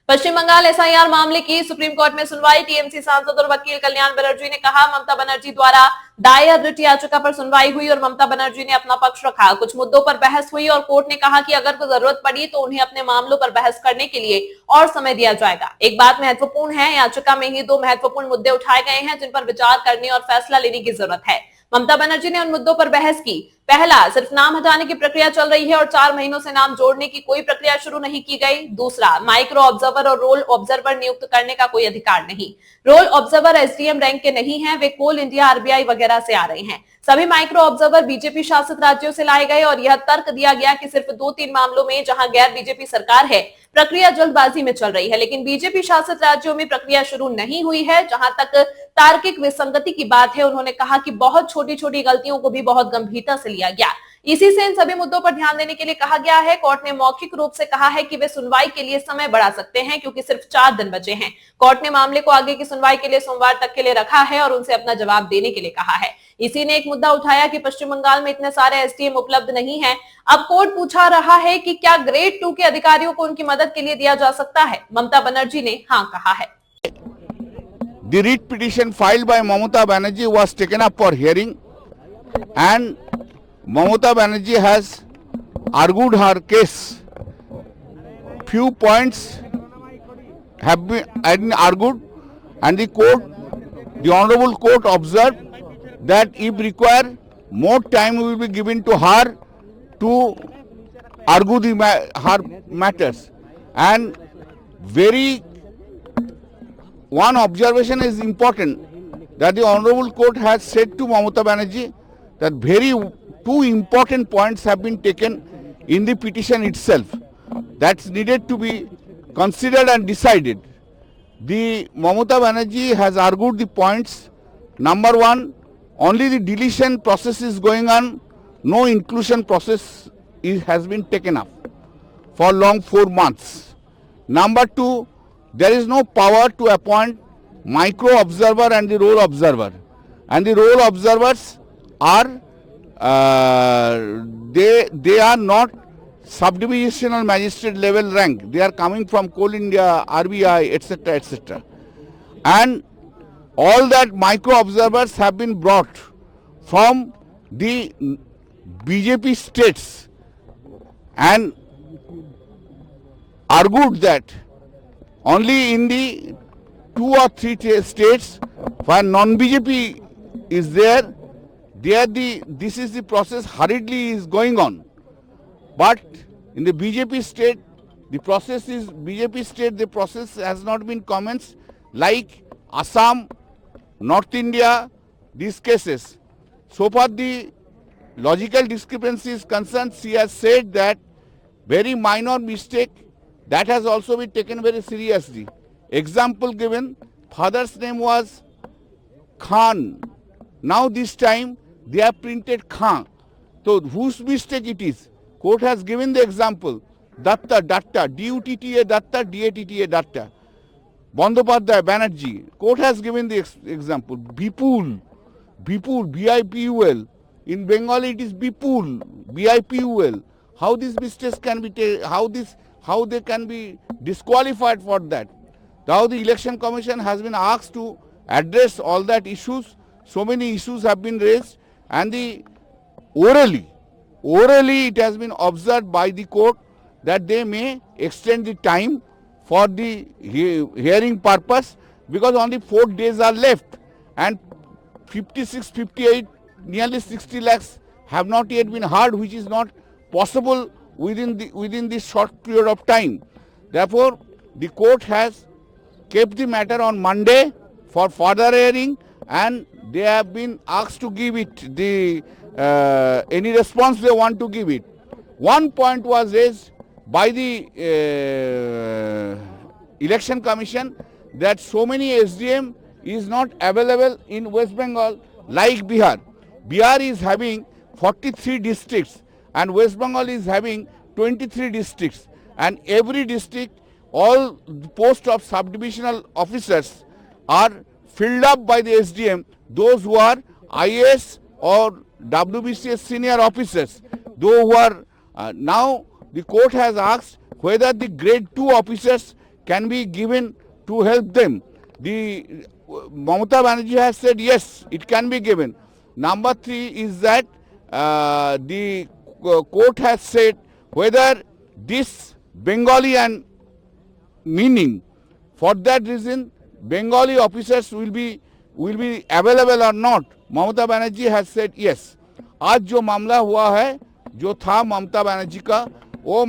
पश्चिम Bengal SIR मामले की supreme court में सुनवाई। टीएमसी सांसद और वकील कल्याण बनर्जी ने कहा, ममता बनर्जी द्वारा दायर रिट याचिका पर सुनवाई हुई और ममता बनर्जी ने अपना पक्ष रखा। कुछ मुद्दों पर बहस हुई और कोर्ट ने कहा कि अगर कोई जरूरत पड़ी तो उन्हें अपने मामलों पर बहस करने के लिए और समय दिया जाएगा। एक बात महत्वपूर्ण है, याचिका में ही 2 महत्वपूर्ण मुद्दे उठाए गए हैं जिन पर विचार करने और फैसला लेने की जरूरत है। ममता बनर्जी ने उन मुद्दों पर बहस की। पहला, सिर्फ नाम हटाने की प्रक्रिया चल रही है और 4 महीनों से नाम जोड़ने की कोई प्रक्रिया शुरू नहीं की गई। दूसरा, माइक्रो ऑब्जर्वर और रोल ऑब्जर्वर नियुक्त करने का कोई अधिकार नहीं। रोल ऑब्जर्वर एसडीएम रैंक के नहीं है, वे कोल इंडिया, आरबीआई वगैरह से आ रहे हैं। सभी माइक्रो ऑब्जर्वर बीजेपी शासित राज्यों से लाए गए और यह तर्क दिया गया कि सिर्फ 2-3 मामलों में जहां गैर बीजेपी सरकार है, प्रक्रिया जल्दबाजी में चल रही है, लेकिन बीजेपी शासित राज्यों में प्रक्रिया शुरू नहीं हुई है। जहां तक तार्किक विसंगति की बात है, उन्होंने कहा कि बहुत छोटी-छोटी गलतियों को भी बहुत गंभीरता से लिया गया। इसी से इन सभी मुद्दों पर ध्यान देने के लिए कहा गया है। कोर्ट ने मौखिक रूप से कहा है कि वे सुनवाई के लिए समय बढ़ा सकते हैं क्योंकि सिर्फ 4 दिन बचे हैं। कोर्ट ने मामले को आगे की सुनवाई के लिए सोमवार तक के लिए रखा है और उनसे अपना जवाब देने के लिए कहा है। इसी ने एक मुद्दा उठाया कि पश्चिम बंगाल में इतने सारे एसडीएम उपलब्ध नहीं है। अब कोर्ट पूछा रहा है कि क्या ग्रेड 2 के अधिकारियों को उनकी मदद के लिए दिया जा सकता है। ममता बनर्जी ने हाँ कहा है। The writ petition filed by Mamata Banerjee was taken up for hearing, and Mamata Banerjee has argued her case. Few points have been argued, and the Honorable Court observed that if required, more time will be given to her to argue her matters. And one observation is important, that the Honorable Court has said to Mamata Banerjee that two important points have been taken in the petition itself that's needed to be considered and decided. The Mamata Banerjee has argued the points. Number one, only the deletion process is going on, no inclusion process has been taken up for long 4 months. Number two, there is no power to appoint micro observer and the role observer, and the role observers are they are not subdivisional magistrate level rank. They are coming from Coal India, RBI, etc., etc. And all that micro observers have been brought from the BJP states, and argued that only in the 2 or 3 states where non-BJP is there, this is the process hurriedly is going on. But in the BJP state, the process has not been commenced, like Assam, North India, these cases. So far the logical discrepancy is concerned, she has said that very minor mistake, that has also been taken very seriously. Example given, father's name was Khan. Now this time they have printed Khan. So whose mistake it is? Court has given the example. Datta, D-U-T-T-A, Datta, D-A-T-T-A, Datta. Bandopadhyay, Banerjee. Court has given the example. Bipul, B-I-P-U-L. In Bengali it is Bipul, B-I-P-U-L. How these mistakes can be how they can be disqualified for that. Now the election commission has been asked to address all that issues. So many issues have been raised, and orally it has been observed by the court that they may extend the time for the hearing purpose, because only 4 days are left, and 56, 58, nearly 60 lakhs have not yet been heard, which is not possible within this short period of time. Therefore, the court has kept the matter on Monday for further hearing, and they have been asked to give it any response they want to give it. One point was raised by the election commission, that so many SDM is not available in West Bengal like Bihar. Bihar is having 43 districts and West Bengal is having 23 districts, and every district, all the posts of subdivisional officers are filled up by the SDM, those who are IAS or WBCS senior officers. Those who are now the court has asked whether the grade 2 officers can be given to help them. The Mamata Banerjee has said yes, it can be given. Number 3 is that the court has said whether this Bengali and meaning, for that reason Bengali officers will be available or not. Mamata Banerjee has said yes. आज जो मामला हुआ है, जो था ममता बनर्जी का, वो